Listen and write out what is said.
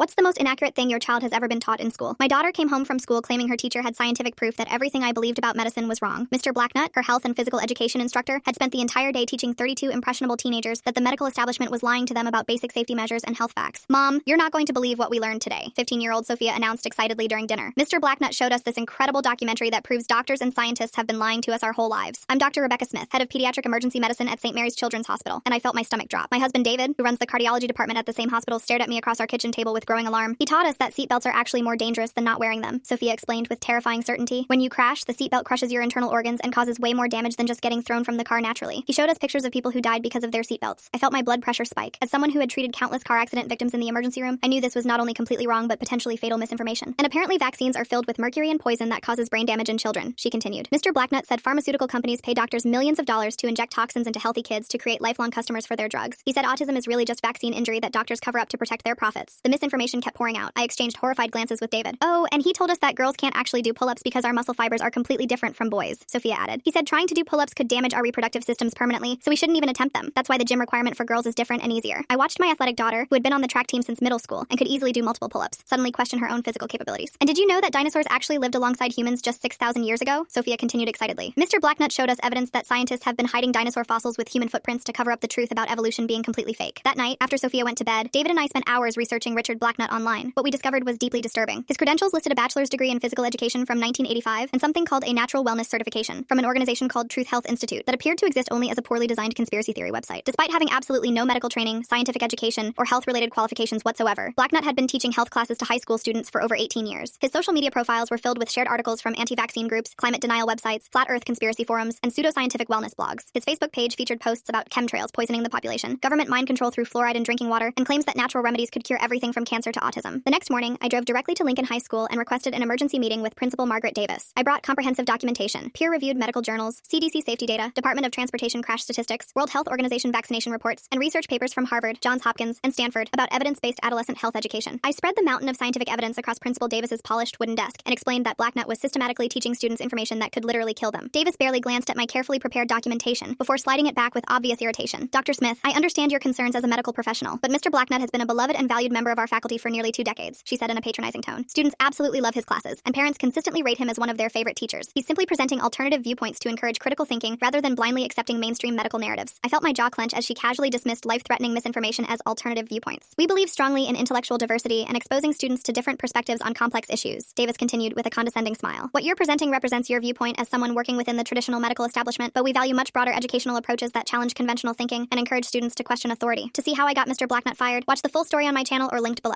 What's the most inaccurate thing your child has ever been taught in school? My daughter came home from school claiming her teacher had scientific proof that everything I believed about medicine was wrong. Mr. Blacknut, her health and physical education instructor, had spent the entire day teaching 32 impressionable teenagers that the medical establishment was lying to them about basic safety measures and health facts. Mom, you're not going to believe what we learned today, 15-year-old Sophia announced excitedly during dinner. Mr. Blacknut showed us this incredible documentary that proves doctors and scientists have been lying to us our whole lives. I'm Dr. Rebecca Smith, head of pediatric emergency medicine at St. Mary's Children's Hospital, and I felt my stomach drop. My husband David, who runs the cardiology department at the same hospital, stared at me across our kitchen table with growing alarm. He taught us that seatbelts are actually more dangerous than not wearing them, Sophia explained with terrifying certainty. When you crash, the seatbelt crushes your internal organs and causes way more damage than just getting thrown from the car naturally. He showed us pictures of people who died because of their seatbelts. I felt my blood pressure spike. As someone who had treated countless car accident victims in the emergency room, I knew this was not only completely wrong but potentially fatal misinformation. And apparently vaccines are filled with mercury and poison that causes brain damage in children, she continued. Mr. Blacknut said pharmaceutical companies pay doctors millions of dollars to inject toxins into healthy kids to create lifelong customers for their drugs. He said autism is really just vaccine injury that doctors cover up to protect their profits. The misinformation kept pouring out. I exchanged horrified glances with David. Oh, and he told us that girls can't actually do pull-ups because our muscle fibers are completely different from boys, Sophia added. He said trying to do pull-ups could damage our reproductive systems permanently, so we shouldn't even attempt them. That's why the gym requirement for girls is different and easier. I watched my athletic daughter, who had been on the track team since middle school and could easily do multiple pull-ups, suddenly question her own physical capabilities. And did you know that dinosaurs actually lived alongside humans just 6,000 years ago? Sophia continued excitedly. Mr. Blacknut showed us evidence that scientists have been hiding dinosaur fossils with human footprints to cover up the truth about evolution being completely fake. That night, after Sophia went to bed, David and I spent hours researching Richard Blacknut online. What we discovered was deeply disturbing. His credentials listed a bachelor's degree in physical education from 1985 and something called a natural wellness certification from an organization called Truth Health Institute that appeared to exist only as a poorly designed conspiracy theory website. Despite having absolutely no medical training, scientific education, or health-related qualifications whatsoever, Blacknut had been teaching health classes to high school students for over 18 years. His social media profiles were filled with shared articles from anti-vaccine groups, climate denial websites, flat earth conspiracy forums, and pseudoscientific wellness blogs. His Facebook page featured posts about chemtrails poisoning the population, government mind control through fluoride in drinking water, and claims that natural remedies could cure everything from cancer to autism. The next morning, I drove directly to Lincoln High School and requested an emergency meeting with Principal Margaret Davis. I brought comprehensive documentation, peer-reviewed medical journals, CDC safety data, Department of Transportation crash statistics, World Health Organization vaccination reports, and research papers from Harvard, Johns Hopkins, and Stanford about evidence-based adolescent health education. I spread the mountain of scientific evidence across Principal Davis's polished wooden desk and explained that Blacknut was systematically teaching students information that could literally kill them. Davis barely glanced at my carefully prepared documentation before sliding it back with obvious irritation. Dr. Smith, I understand your concerns as a medical professional, but Mr. Blacknut has been a beloved and valued member of our faculty for nearly 2 decades, she said in a patronizing tone. Students absolutely love his classes, and parents consistently rate him as one of their favorite teachers. He's simply presenting alternative viewpoints to encourage critical thinking rather than blindly accepting mainstream medical narratives. I felt my jaw clench as she casually dismissed life-threatening misinformation as alternative viewpoints. We believe strongly in intellectual diversity and exposing students to different perspectives on complex issues, Davis continued with a condescending smile. What you're presenting represents your viewpoint as someone working within the traditional medical establishment, but we value much broader educational approaches that challenge conventional thinking and encourage students to question authority. To see how I got Mr. Blacknut fired, watch the full story on my channel or linked below.